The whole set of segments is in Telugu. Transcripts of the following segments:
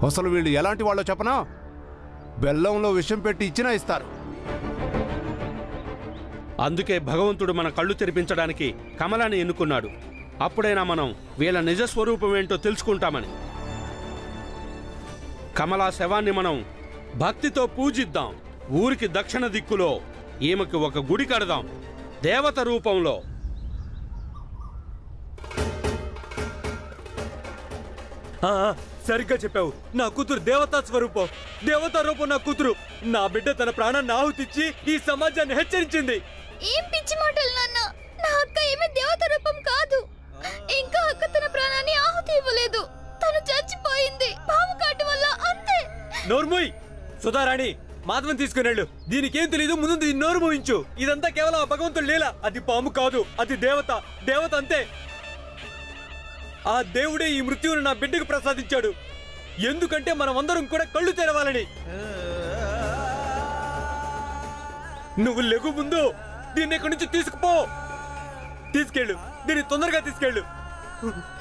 అసలు వీళ్ళు ఎలాంటి వాళ్ళో చెప్పనా? బెల్లంలో విషం పెట్టి ఇచ్చినా ఇస్తారు. అందుకే భగవంతుడు మన కళ్ళు తెరిపించడానికి కమలాన్ని ఎన్నుకున్నాడు. అప్పుడైనా మనం వీళ్ళ నిజ స్వరూపం ఏంటో తెలుసుకుంటామని. కమలా శవాన్ని మనం భక్తితో పూజిద్దాం. ఊరికి దక్షిణ దిక్కులో ఈమెకి ఒక గుడి కడదాం, దేవత రూపంలో. సరిగ్గా చెప్పావు. నా కూతురు దేవతా స్వరూపం, దేవతా రూపం నా కూతురు. నా బిడ్డ తన ప్రాణాన్ని ఆహుతిచ్చి ఈ సమాజాన్ని హెచ్చరించింది. ఏం పిచ్చి మాటలు నాన్న. నా అక్క ఏమీ దేవత రూపం కాదు. ఇంకా అక్క తన ప్రాణాన్ని ఆహుతి ఇవ్వలేదు. తను చచ్చిపోయింది పాము కాటు వల్ల, అంతే. నోర్మోయ్ సుధారాణి, మాధవం తీసుకునేళ్ళు. దీనికేం తెలీదు, ముందు దీన్ని నోరు మూయించు. ఇదంతా కేవలం భగవంతుడు లీల. అది పాము కాదు, అది దేవత. దేవత అంతే. ఆ దేవుడే ఈ మృత్యువును నా బిడ్డకు ప్రసాదించాడు. ఎందుకంటే మనమందరం కూడా కళ్ళు తెరవాలని. నువ్వు లెగు, ముందు దీన్ని ఇక్కడి నుంచి తీసుకుపో. తీసుకెళ్ళు, దీన్ని తొందరగా తీసుకెళ్ళు.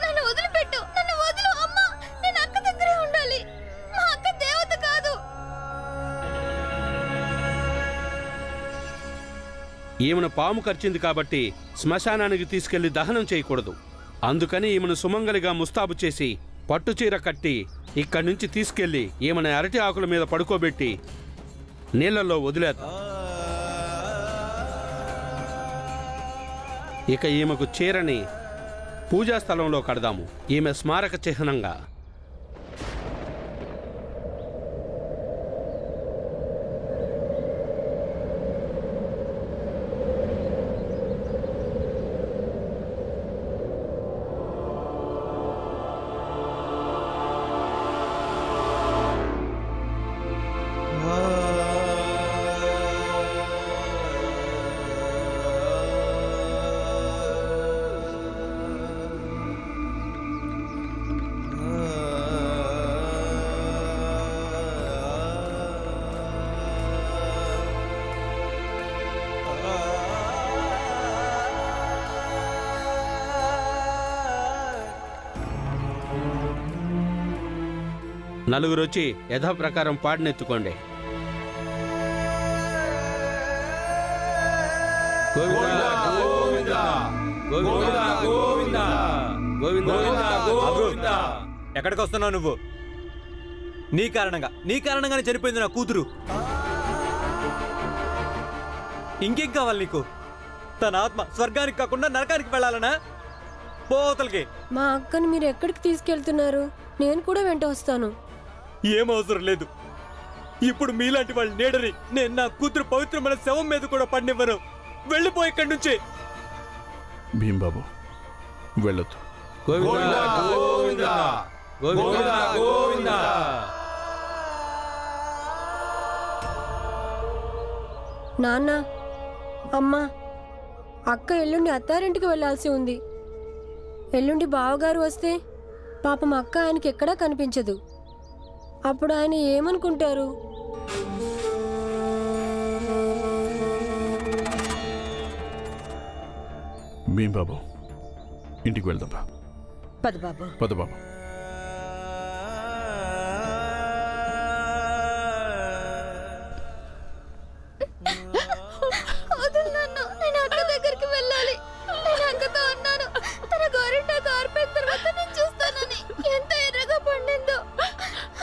నన్ను వదిలిపెట్టు, నన్ను వదిలు అమ్మా. నేను అక్క దగ్గరే ఉండాలి. మా అక్క దేవత కాదు. ఈమెను పాము కరిచింది కాబట్టి శ్మశానానికి తీసుకెళ్లి దహనం చేయకూడదు. అందుకని ఈమెను సుమంగలిగా ముస్తాబు చేసి పట్టుచీర కట్టి ఇక్కడి నుంచి తీసుకెళ్లి ఈమెను అరటి ఆకుల మీద పడుకోబెట్టి నీళ్లలో వదిలేద్దాం. ఇక ఈమెకు చీరని పూజాస్థలంలో కడదాము, ఈమె స్మారక చిహ్నంగా. నలుగురు వచ్చి యథాప్రకారం పాడినెత్తుకోండి. ఎక్కడికి వస్తున్నావు నువ్వు? నీ కారణంగానే చనిపోయింది నా కూతురు. ఇంకేం కావాలి నీకు? తన ఆత్మ స్వర్గానికి కాకుండా నరకానికి వెళ్ళాలనా? పోతలకి. మా అక్కని మీరు ఎక్కడికి తీసుకెళ్తున్నారు? నేను కూడా వెంట వస్తాను. ఏం అవసరం లేదు. ఇప్పుడు మీలాంటి వాళ్ళ నీడని నేను నా కూతురు పవిత్రమైన శవం మీద కూడా పడినివ్వను. వెళ్ళిపో ఇక్కడి నుంచి. భీంబాబు వెళ్ళొద్దు. నాన్న, అమ్మా, అక్క ఎల్లుండి అత్తారింటికి వెళ్ళాల్సి ఉంది. ఎల్లుండి బావగారు వస్తే పాపం అక్క ఆయనకి ఎక్కడా కనిపించదు. అప్పుడు ఆయన ఏమనుకుంటారు? భీంబాబు ఇంటికి వెళ్దాం. పద బాబు. పద బాబు. వదులు నన్ను, నేను అక్క దగ్గరికి వెళ్ళాలి. నేను అక్కతో అన్నాను తన గోరింటాకు ఆరిపోయిన తర్వాత నేను చూస్తానని. ఎంత ఎర్రగా పండిందో.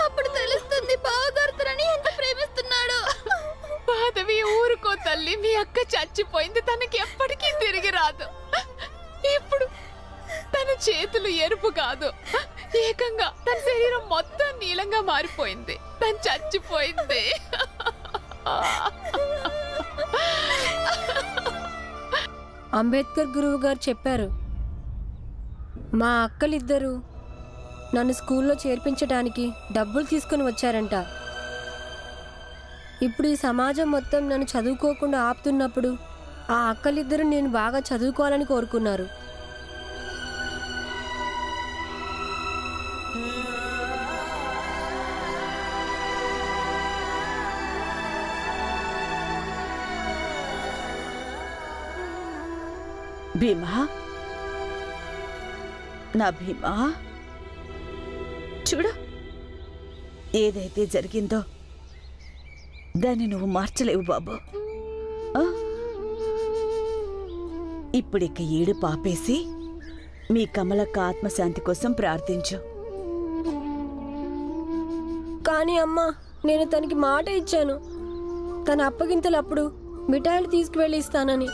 అప్పుడు తెలుస్తుంది బావగారు తనని ఎంత ప్రేమిస్తున్నాడో. మాధవి ఊరుకో తల్లి, మీ అక్క చచ్చిపోయింది, తనకి ఎప్పటికీ తిరిగి రాదు. ఇప్పుడు తన చేతులు ఎరుపు కాదు, ఏకంగా తన శరీరం మొత్తం నీలంగా మారిపోయింది. తను చచ్చిపోయింది. అంబేద్కర్ గురువు గారు చెప్పారు, మా అక్కలిద్దరూ నన్ను స్కూల్లో చేర్పించడానికి డబ్బులు తీసుకుని వచ్చారంట. ఇప్పుడు ఈ సమాజం మొత్తం నన్ను చదువుకోకుండా ఆపుతున్నప్పుడు ఆ అక్కలిద్దరూ నేను బాగా చదువుకోవాలని కోరుకున్నారు. భీమా, నా భీమా, చూడు ఏదైతే జరిగిందో దాన్ని నువ్వు మార్చలేవు బాబు. ఇప్పుడిక ఏడు పాపేసి మీ కమలక్క ఆత్మశాంతి కోసం ప్రార్థించు. కానీ అమ్మా, నేను తనకి మాట ఇచ్చాను, తన అప్పగింతలప్పుడు మిఠాయిలు తీసుకువెళ్ళి ఇస్తానని.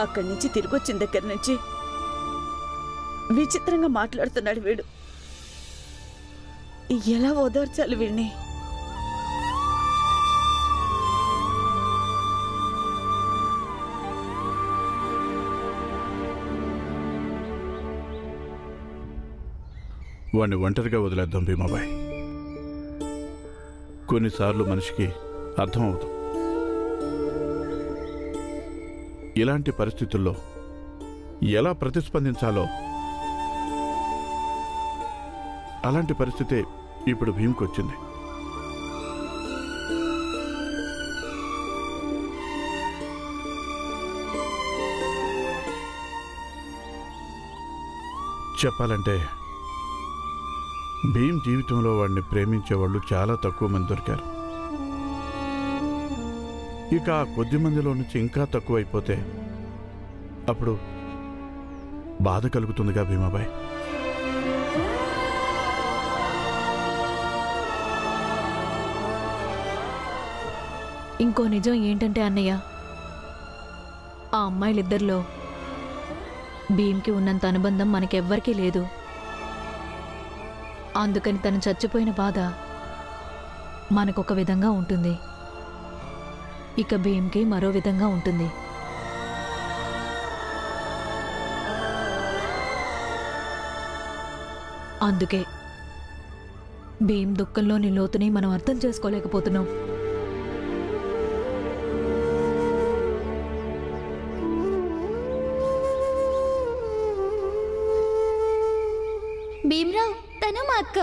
అక్కడి నుంచి తిరిగొచ్చిన దగ్గర నుంచి విచిత్రంగా మాట్లాడుతున్నాడు వీడు. ఎలా ఓదార్చాలి వీడిని? వాణ్ణి ఒంటరిగా వదిలేద్దాం భీమాబాయ్. కొన్నిసార్లు మనిషికి అర్థం అవుతాం. ఇలాంటి పరిస్థితుల్లో ఎలా ప్రతిస్పందించాలో అలాంటి పరిస్థితే ఇప్పుడు భీమ్కి వచ్చింది. చెప్పాలంటే భీమ్ జీవితంలో వాడిని ప్రేమించేవాళ్ళు చాలా తక్కువ మంది దొరికారు. ఇక ఆ కొద్ది మందిలో నుంచి ఇంకా తక్కువైపోతే అప్పుడు బాధ కలుగుతుందిగా భీమాబాయ్. ఇంకో నిజం ఏంటంటే అన్నయ్య, ఆ అమ్మాయిలిద్దరిలో భీమ్కి ఉన్నంత అనుబంధం మనకెవ్వరికీ లేదు. అందుకని తను చచ్చిపోయిన బాధ మనకొక విధంగా ఉంటుంది, ఇక భీమ్కి మరో విధంగా ఉంటుంది. అందుకే భీమ్ దుఃఖంలోని లోతుని మనం అర్థం చేసుకోలేకపోతున్నాం. భీమ్రావ్, తను మా అక్క.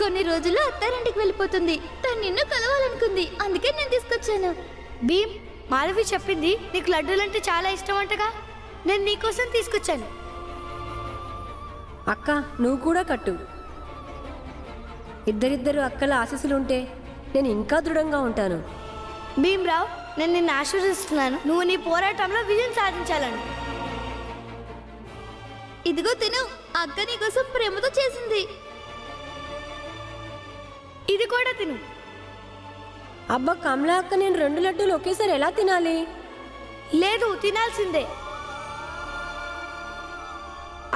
కొన్ని రోజుల్లో అత్తారింటికి వెళ్ళిపోతుంది. తను నిన్ను కలవాలనుకుంది, అందుకే నేను తీసుకొచ్చాను. భీమ్, మాధవి చెప్పింది నీకు లడ్డూలంటే చాలా ఇష్టం అంటగా. నేను నీకోసం తీసుకొచ్చాను. అక్క, నువ్వు కూడా కట్టు. ఇద్దరిద్దరు అక్కల ఆశీస్సులుంటే నేను ఇంకా దృఢంగా ఉంటాను. భీమ్రావ్, నేను నిన్ను ఆశీర్వదిస్తున్నాను. నువ్వు నీ పోరాటంలో విజయం సాధించాలని. ఇదిగో తిను, అక్క నీకోసం ప్రేమతో చేసింది. ఇది కూడా తిను. అబ్బా కమలా అక్క, నేను 2 లడ్డూలు ఒకేసారి ఎలా తినాలి? లేదు, తినాల్సిందే.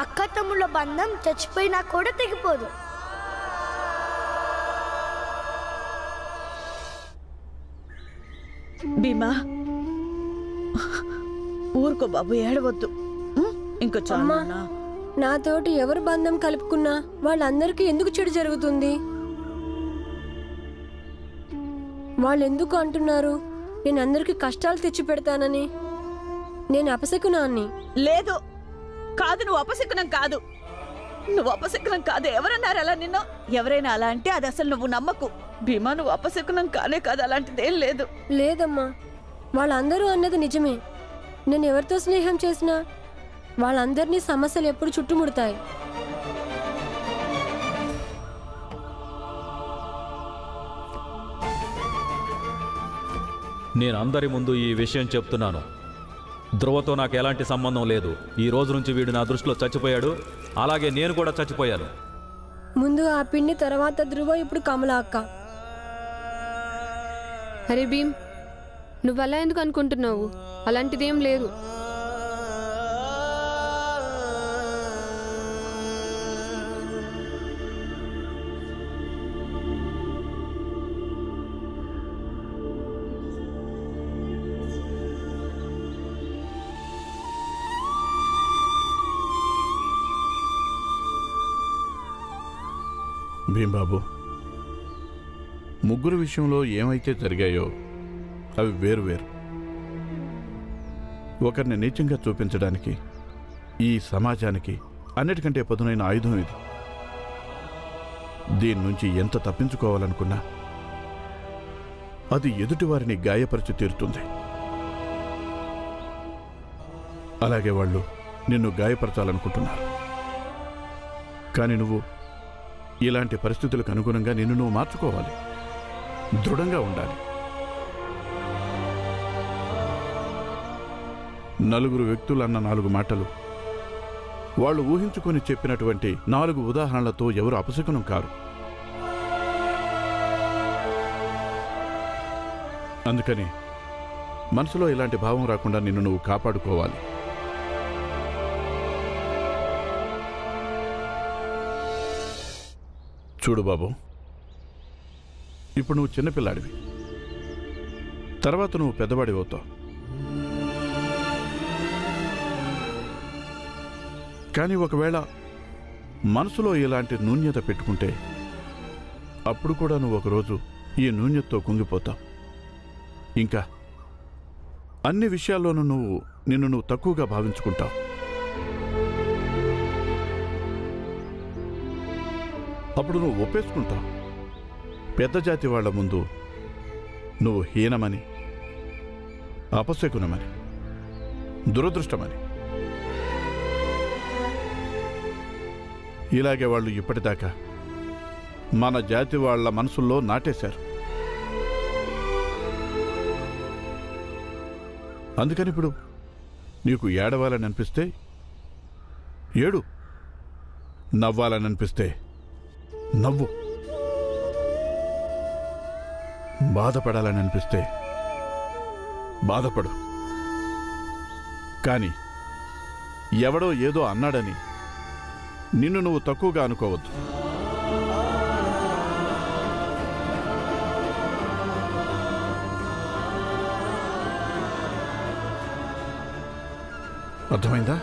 అక్క తమ్ముళ్ళ బంధం చచ్చిపోయినా కూడా తెగిపోదు. భీమా, ఊరుకో బాబు, ఏడవద్దు. ఇంకో అమ్మా, నాతోటి ఎవరు బంధం కలుపుకున్నా వాళ్ళందరికీ ఎందుకు చెడు జరుగుతుంది? వాళ్ళు ఎందుకు అంటున్నారు నేను అందరికీ కష్టాలు తెచ్చి పెడతానని? నేను అపశకునాన్ని. లేదు, కాదు, నువ్వు అపశకునం కాదు. నువ్వు అపశకునం కాదు. ఎవరన్నారు అలా నిన్ను? ఎవరైనా అలా అంటే అది అసలు నువ్వు నమ్మకు. భీమా, నువ్వు అపశకునం కానే కాదు, అలాంటిదేం లేదు. లేదమ్మా, వాళ్ళందరూ అన్నది నిజమే. నేను ఎవరితో స్నేహం చేసినా వాళ్ళందరినీ సమస్యలు ఎప్పుడు చుట్టుముడతాయి. నేను అందరి ముందు ఈ విషయం చెప్తున్నాను. ధ్రువతో నాకు ఎలాంటి సంబంధం లేదు. ఈ రోజు నుంచి వీడు నా దృష్టిలో చచ్చిపోయాడు, అలాగే నేను కూడా చచ్చిపోయాను. ముందు ఆ పిన్ని, తర్వాత ధ్రువ, ఇప్పుడు కమలా అక్క. అరే భీమ్, నువ్వు అలా ఎందుకు అనుకుంటున్నావు? అలాంటిదేం లేదు. భీంబాబు, ముగ్గురు విషయంలో ఏమైతే జరిగాయో అవి వేరు వేరు. ఒకరిని నీచంగా చూపించడానికి ఈ సమాజానికి అన్నిటికంటే పదునైన ఆయుధం ఇది. దీని నుంచి ఎంత తప్పించుకోవాలనుకున్నా అది ఎదుటివారిని గాయపరిచి తీరుతుంది. అలాగే వాళ్ళు నిన్ను గాయపరచాలనుకుంటున్నారు. కానీ నువ్వు ఇలాంటి పరిస్థితులకు అనుగుణంగా నిన్ను నువ్వు మార్చుకోవాలి, దృఢంగా ఉండాలి. నలుగురు వ్యక్తులన్న 4 మాటలు, వాళ్ళు ఊహించుకొని చెప్పినటువంటి 4 ఉదాహరణలతో ఎవరు అపశకునం కారు. అందుకని మనసులో ఇలాంటి భావం రాకుండా నిన్ను నువ్వు కాపాడుకోవాలి. చూడు బాబు, ఇప్పుడు నువ్వు చిన్నపిల్లాడివి, తర్వాత నువ్వు పెద్దవాడి అవుతావు. కానీ ఒకవేళ మనసులో ఇలాంటి న్యూన్యత పెట్టుకుంటే అప్పుడు కూడా నువ్వు ఒకరోజు ఈ న్యూన్యతతో కుంగిపోతావు. ఇంకా అన్ని విషయాల్లోనూ నిన్ను నువ్వు తక్కువగా భావించుకుంటావు. అప్పుడు నువ్వు ఒప్పేసుకుంటావు. పెద్ద జాతి వాళ్ల ముందు నువ్వు హీనమని, అపశకునమని, దురదృష్టమని. ఇలాగే వాళ్ళు ఇప్పటిదాకా మన జాతి వాళ్ల మనసుల్లో నాటేశారు. అందుకని ఇప్పుడు నీకు ఏడవాలని అనిపిస్తే ఏడు, నవ్వాలని అనిపిస్తే నవ్వు, బాధపడాలని అనిపిస్తే బాధపడు. కానీ ఎవడో ఏదో అన్నాడని నిన్ను నువ్వు తక్కువగా అనుకోవద్దు. అర్థమైందా?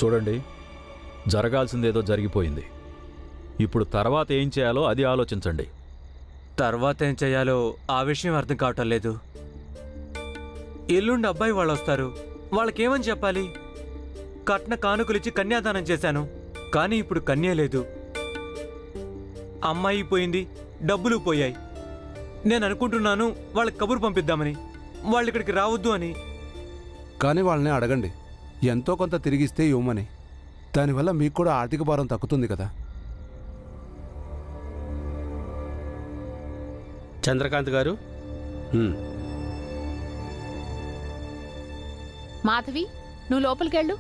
చూడండి, జరగాల్సిందేదో జరిగిపోయింది. ఇప్పుడు తర్వాత ఏం చేయాలో అది ఆలోచించండి. తర్వాత ఏం చేయాలో ఆ విషయం అర్థం కావటం లేదు. ఎల్లుండి అబ్బాయి వాళ్ళు వస్తారు, వాళ్ళకేమని చెప్పాలి? కట్న కానుకలిచ్చి కన్యాదానం చేశాను, కానీ ఇప్పుడు కన్య లేదు. అమ్మాయి పోయింది, డబ్బులు పోయాయి. నేను అనుకుంటున్నాను వాళ్ళకి కబురు పంపిద్దామని, వాళ్ళు ఇక్కడికి రావద్దు అని. కానీ వాళ్ళని అడగండి, ఎంతో కొంత తిరిగిస్తే ఇవ్వమని. దానివల్ల మీకు కూడా ఆర్థిక భారం తగ్గుతుంది కదా. చంద్రకాంత్ గారు, మాధవి, నువ్వు లోపలికెళ్ళు.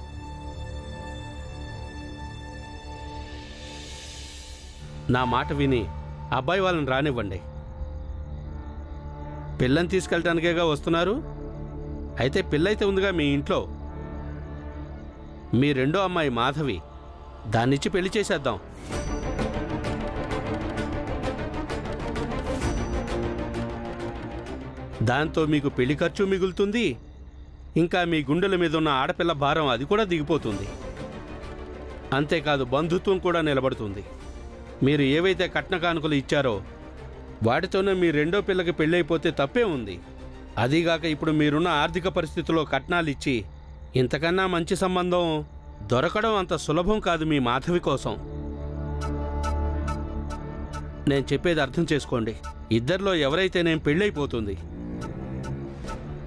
నా మాట విని అబ్బాయి వాళ్ళని రానివ్వండి. పిల్లని తీసుకెళ్ళటానికేగా వస్తున్నారు. అయితే పిల్లయితే ఉందిగా మీ ఇంట్లో. మీ రెండో అమ్మాయి మాధవి, దాన్నిచ్చి పెళ్లి చేసేద్దాం. దాంతో మీకు పెళ్లి ఖర్చు మిగులుతుంది, ఇంకా మీ గుండెల మీద ఉన్న ఆడపిల్ల భారం అది కూడా దిగిపోతుంది. అంతేకాదు, బంధుత్వం కూడా నిలబడుతుంది. మీరు ఏవైతే కట్న కానుకలు ఇచ్చారో వాటితోనే మీ రెండో పిల్లకి పెళ్ళైపోతే తప్పే ఉంది. అదీగాక ఇప్పుడు మీరున్న ఆర్థిక పరిస్థితుల్లో కట్నాలు ఇచ్చి ఇంతకన్నా మంచి సంబంధం దొరకడం అంత సులభం కాదు మీ మాధవి కోసం. నేను చెప్పేది అర్థం చేసుకోండి. ఇద్దరిలో ఎవరైతే నేను పెళ్ళైపోతుంది.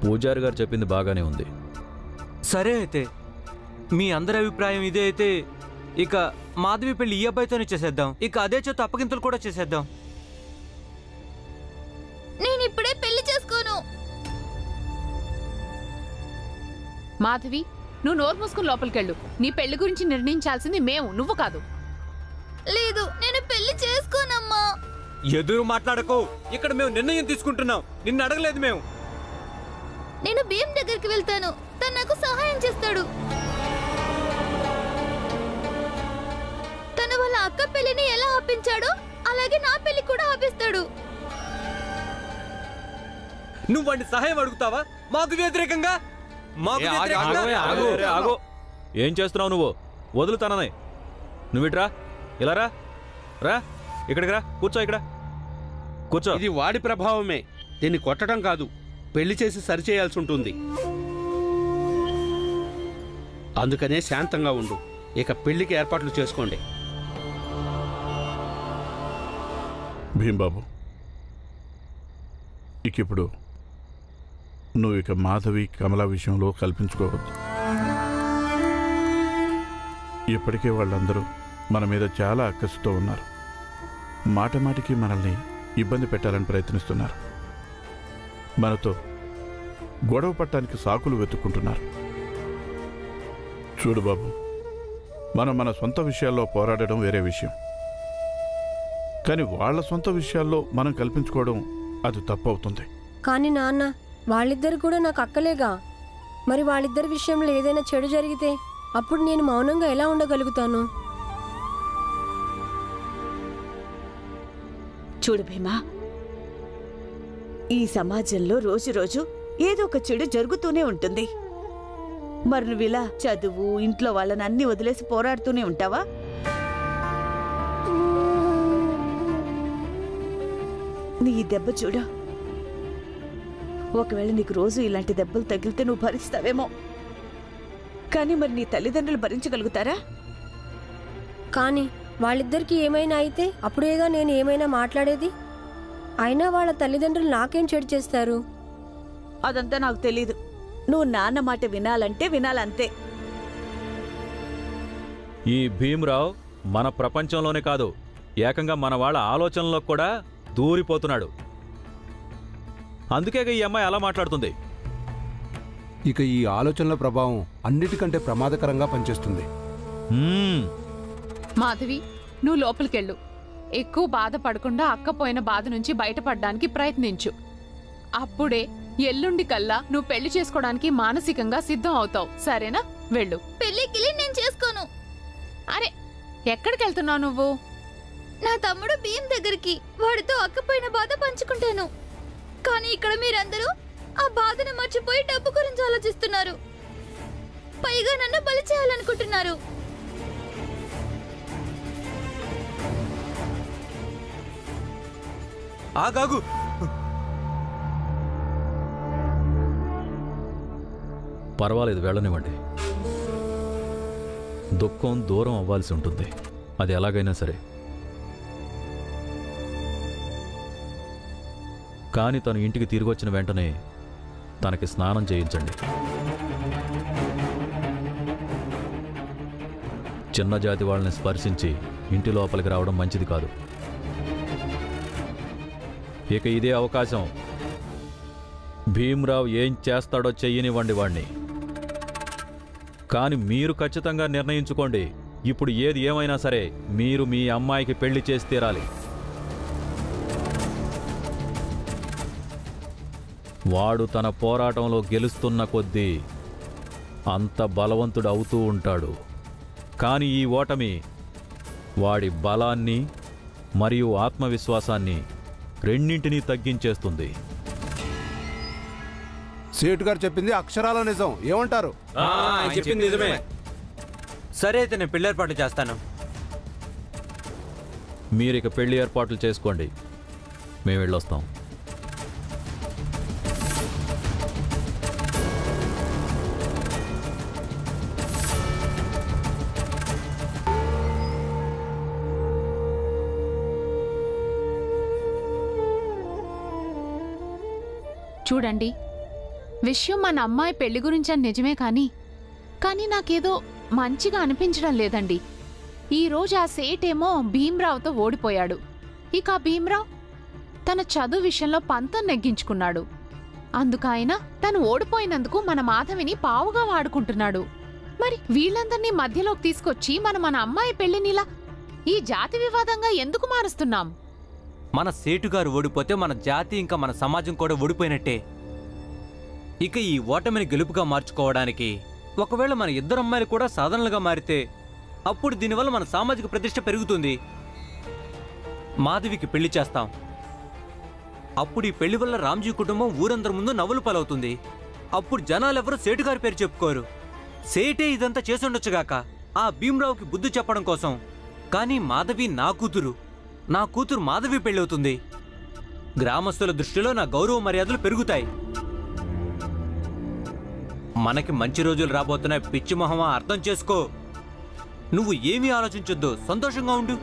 పూజారి గారు చెప్పింది బాగానే ఉంది. సరే, అయితే మీ అందరి అభిప్రాయం ఇదే అయితే ఇక మాధవి పెళ్లి ఈ అబ్బాయితోనే చేసేద్దాం. ఇక అదే చేత అప్పగింతలు కూడా చేసేద్దాం. నేను ఇప్పుడే పెళ్లి చేసుకోను. మాధవి, నువ్వు నోరు మూసుకుని లోపలికెళ్ళు. నీ పెళ్లి గురించి నిర్ణయించాల్సింది మేము, నువ్వు కాదు. లేదు, నేను పెళ్లి చేసుకోనమ్మా. ఎదురు మాట్లాడకు. ఇక్కడ మేము నిర్ణయం తీసుకుంటున్నాం, నిన్ను అడగలేదు మేము. నేను భీమ్ దగ్గరికి వెళ్తాను, తను నాకు సహాయం చేస్తాడు. తను వాళ్ళ అక్క పెళ్లిని ఎలా ఆపించాడో అలాగే నా పెళ్లి కూడా ఆపిస్తాడు. నువ్వు వాడిని సహాయం అడుగుతావా మాకు వ్యతిరేకంగా? మాకు ఏ, ఆగు, వ్యతిరేకంగా? ఆగు, ఆగు, ఆగు. ఏం చేస్తున్నావు నువ్వు? వదులుతాననే నువ్వు ఇట్రా, ఇలా రా, రా ఇక్కడికి రా, కూర్చో, ఇక్కడ కూర్చో. ఇది వాడి ప్రభావమే. దీన్ని కొట్టడం కాదు, పెళ్లి చేసి సరిచేయాల్సి ఉంటుంది. అందుకనే శాంతంగా ఉండు. ఇక పెళ్లికి ఏర్పాట్లు చేసుకోండి. భీంబాబు, ఇప్పుడు నువ్వు ఇక మాధవి కమల విషయంలో కల్పించుకోవద్దు. ఇప్పటికే వాళ్ళందరూ మన మీద చాలా అక్కసుతో ఉన్నారు. మాట మాటికి మనల్ని ఇబ్బంది పెట్టాలని ప్రయత్నిస్తున్నారు. మనతో గొడవ పట్టడానికి సాకులు వెతుక్కుంటున్నారు. చూడు బాబు, మనం మన సొంత విషయాల్లో పోరాడడం వేరే విషయం, కానీ వాళ్ళ సొంత విషయాల్లో మనం కల్పించుకోవడం అది తప్పు అవుతుంది. కానీ నాన్న, వాళ్ళిద్దరు కూడా నాకు అక్కలేగా. మరి వాళ్ళిద్దరి విషయంలో ఏదైనా చెడు జరిగితే అప్పుడు నేను మౌనంగా ఎలా ఉండగలుగుతాను? చూడు భీమా, ఈ సమాజంలో రోజు రోజు ఏదో ఒక చెడు జరుగుతూనే ఉంటుంది. మరి నువ్వు ఇలా చదువు, ఇంట్లో వాళ్ళని అన్ని వదిలేసి పోరాడుతూనే ఉంటావా? నీ దెబ్బ చూడు. ఒకవేళ నీకు రోజు ఇలాంటి దెబ్బలు తగిలితే నువ్వు భరిస్తావేమో, కానీ మరి నీ తల్లిదండ్రులు భరించగలుగుతారా? కానీ వాళ్ళిద్దరికి ఏమైనా అయితే అప్పుడేగా నేను ఏమైనా మాట్లాడేది. అయినా వాళ్ళ తల్లిదండ్రులు నాకేం చెడు చేస్తారు? అదంతా నాకు తెలీదు. నువ్వు నాన్న మాట వినాలంటే వినాలంతే. ఈ భీమ్రావ్ మన ప్రపంచంలోనే కాదు, ఏకంగా మన వాళ్ళ ఆలోచనలో కూడా దూరిపోతున్నాడు. అందుకే ఈ అమ్మాయి అలా మాట్లాడుతుంది. ఇక ఈ ఆలోచనల ప్రభావం అన్నిటికంటే ప్రమాదకరంగా పనిచేస్తుంది. మాధవి, నువ్వు లోపలికెళ్ళు. ఎక్కువ బాధపడకుండా అక్క పోయిన బాధ నుంచి బయటపడడానికి ప్రయత్నించు. అప్పుడే ఎల్లుండి కల్లా నువ్వు పెళ్లి చేసుకోవడానికి మానసికంగా సిద్ధం అవుతావు. సరేనా? వెళ్ళు. పెళ్లికి నేను చేసుకోను. అరే, ఎక్కడికి వెళ్తున్నావు నువ్వు? నా తమ్ముడు భీమ్ దగ్గరికి. వాడితో అక్కపోయిన బాధ పంచుకుంటాను. కానీ ఇక్కడ మీరందరూ ఆ బాధను మర్చిపోయి డబ్బు గురించి ఆలోచిస్తున్నారు. పైగా నన్ను బలి చేయాలనుకుంటున్నారు. ఆగాగు. పర్వాలేదు, వెళ్ళనివ్వండి. దుఃఖం దూరం అవ్వాల్సి ఉంటుంది, అది ఎలాగైనా సరే. కానీ తను ఇంటికి తిరిగి వచ్చిన వెంటనే తనకి స్నానం చేయించండి. చిన్న జాతి వాళ్ళని స్పర్శించి ఇంటి లోపలికి రావడం మంచిది కాదు. ఇక ఇదే అవకాశం. భీమ్రావ్ ఏం చేస్తాడో చెయ్యనివ్వండి వాణ్ణి. కానీ మీరు ఖచ్చితంగా నిర్ణయించుకోండి. ఇప్పుడు ఏది ఏమైనా సరే మీరు మీ అమ్మాయికి పెళ్లి చేసి తీరాలి. వాడు తన పోరాటంలో గెలుస్తున్న కొద్దీ అంత బలవంతుడు అవుతూ ఉంటాడు. కానీ ఈ ఓటమి వాడి బలాన్ని మరియు ఆత్మవిశ్వాసాన్ని రెండింటినీ తగ్గించేస్తుంది. సేటు గారు చెప్పింది అక్షరాల నిజం. ఏమంటారు? చెప్పింది నిజమే. సరే అయితే నేను పెళ్లి ఏర్పాట్లు చేస్తాను. మీరిక పెళ్లి ఏర్పాట్లు చేసుకోండి, మేము వెళ్ళొస్తాం. చూడండి, విషయం మన అమ్మాయి పెళ్లి గురించి అని నిజమే, కానీ నాకేదో మంచిగా అనిపించడం లేదండి. ఈరోజు ఆ సేటేమో భీమ్రావుతో ఓడిపోయాడు. ఇక ఆ భీమ్రావ్ తన చదువు విషయంలో పంతం నెగ్గించుకున్నాడు. అందుకైన తను ఓడిపోయినందుకు మన మాధవిని పావుగా వాడుకుంటున్నాడు. మరి వీళ్ళందరినీ మధ్యలోకి తీసుకొచ్చి మన అమ్మాయి పెళ్లినిలా ఈ జాతి వివాదంగా ఎందుకు మారుస్తున్నాం? మన సేటుగారు ఓడిపోతే మన జాతి ఇంకా మన సమాజం కూడా ఓడిపోయినట్టే. ఇక ఈ ఓటమిని గెలుపుగా మార్చుకోవడానికి ఒకవేళ మన ఇద్దరు అమ్మాయిలు కూడా సాధనలుగా మారితే అప్పుడు దీనివల్ల మన సామాజిక ప్రతిష్ట పెరుగుతుంది. మాధవికి పెళ్లి చేస్తాం. అప్పుడు ఈ పెళ్లి వల్ల రామ్జీ కుటుంబం ఊరందరి ముందు నవ్వులు పాలవుతుంది. అప్పుడు జనాలెవరూ సేటుగారి పేరు చెప్పుకోరు. సేటే ఇదంతా చేసుండొచ్చుగాక ఆ భీమరావుకి బుద్ధి చెప్పడం కోసం. కానీ మాధవి నా కూతురు మాధవి పెళ్ళవుతుంది. గ్రామస్తుల దృష్టిలో నా గౌరవ మర్యాదలు పెరుగుతాయి. మనకి మంచి రోజులు రాబోతున్నాయి. పిచ్చి మొహమా, అర్థం చేసుకో. నువ్వు ఏమీ ఆలోచించొద్దు, సంతోషంగా ఉండు.